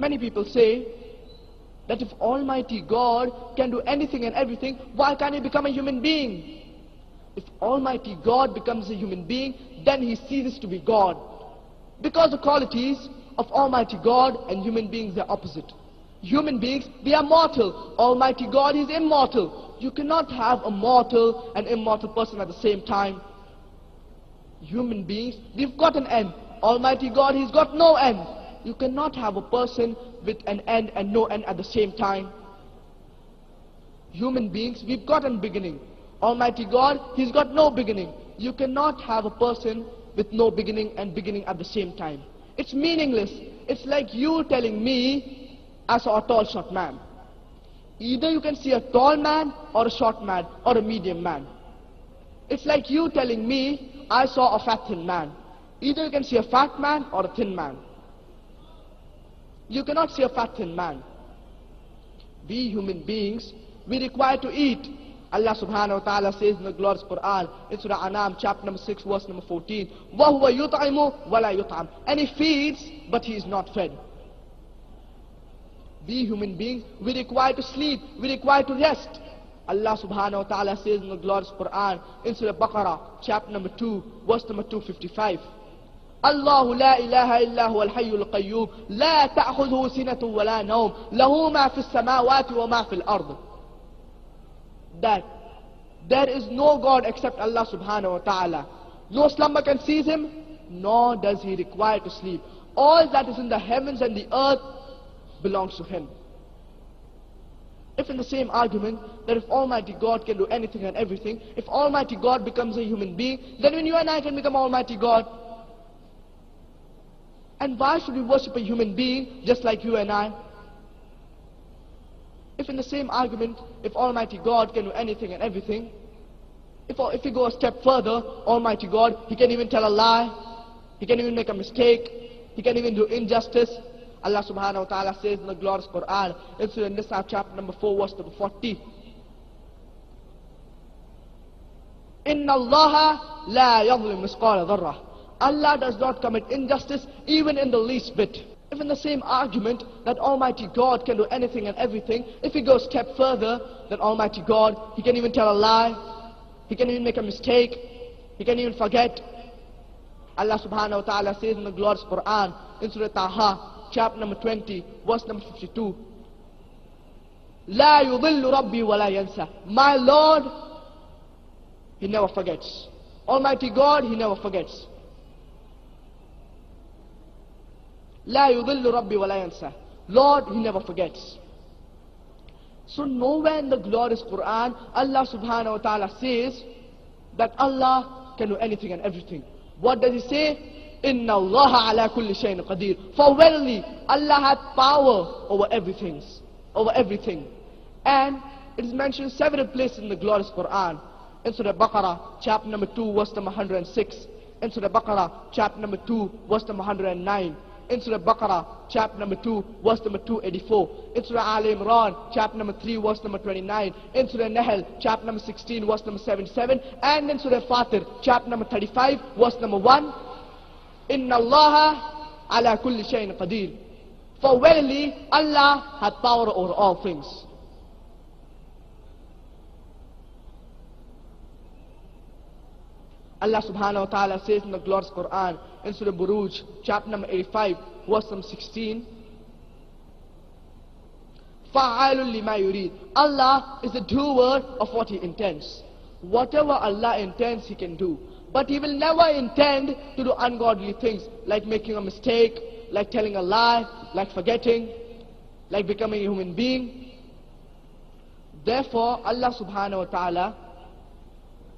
Many people say that if Almighty God can do anything and everything, why can't He become a human being? If Almighty God becomes a human being, then He ceases to be God. Because the qualities of Almighty God and human beings are opposite. Human beings, they are mortal. Almighty God is immortal. You cannot have a mortal and immortal person at the same time. Human beings, they've got an end. Almighty God, He's got no end. You cannot have a person with an end and no end at the same time. Human beings, we've got a beginning. Almighty God, He's got no beginning. You cannot have a person with no beginning and beginning at the same time. It's meaningless. It's like you telling me, I saw a tall short man. Either you can see a tall man or a short man or a medium man. It's like you telling me, I saw a fat thin man. Either you can see a fat man or a thin man. You cannot see a fat thin man. We human beings, we require to eat. Allah subhanahu wa ta'ala says in the glorious Quran, in Surah Anam, chapter number 6, verse number 14, وَهُوَ يُطْعِمُ وَلَا يُطْعَمُ. And He feeds, but He is not fed. We human beings, we require to sleep, we require to rest. Allah subhanahu wa ta'ala says in the glorious Quran, in Surah Baqarah, chapter number 2, verse number 255, الله لا إله إلا هو الحي القيوم لا تأخذه سنة ولا نوم له ما في السماوات وما في الأرض. That there is no God except Allah subhanahu wa ta'ala. No slumber can seize Him, nor does He require to sleep. All that is in the heavens and the earth belongs to Him. If in the same argument that if Almighty God can do anything and everything, if Almighty God becomes a human being, then when you and I can become Almighty God. And why should we worship a human being just like you and I? If in the same argument, if Almighty God can do anything and everything, if we go a step further, Almighty God, He can even tell a lie, He can even make a mistake, He can even do injustice. Allah subhanahu wa ta'ala says in the glorious Quran, in Surah Nisa, chapter number 4, verse number 40, Inna Allah la yadhlim misqala dharrah. Allah does not commit injustice even in the least bit. If in the same argument that Almighty God can do anything and everything, if we go a step further, that Almighty God, He can even tell a lie, He can even make a mistake, He can even forget. Allah subhanahu wa ta'ala says in the glorious Quran, in Surah Taha, chapter number 20, verse number 52, La yudhillu Rabbi wa la yansa. My Lord, He never forgets. Almighty God, He never forgets. La yudhillu Rabbi wa la yansa. Lord, He never forgets. So nowhere in the glorious Quran, Allah subhanahu wa ta'ala says that Allah can do anything and everything. What does He say? Inna Allah ala kulli shayin qadir. For verily, Allah had power over everything. And it is mentioned several places in the glorious Quran. In Surah Baqarah, chapter number 2, verse number 106. In Surah Baqarah, chapter number 2, verse number 109. In Surah Baqarah, chapter number 2, verse number 284. In Surah Al Imran, chapter number 3, verse number 29. In Surah Nahl, chapter number 16, verse number 77. And in Surah Fatir, chapter number 35, verse number 1. Inna Allah ala kulli shayin qadir. For verily, Allah had power over all things. Allah subhanahu wa ta'ala says in the glorious Quran, in Surah Buruj, chapter number 85, verse number 16, Fa'alul lima yurid. Allah is the doer of what He intends. Whatever Allah intends, He can do. But He will never intend to do ungodly things, like making a mistake, like telling a lie, like forgetting, like becoming a human being. Therefore, Allah subhanahu wa ta'ala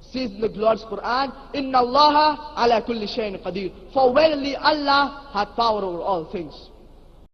says in the glorious Quran, Inna Allah ala kulli shayin qadir. For verily Allah had power over all things.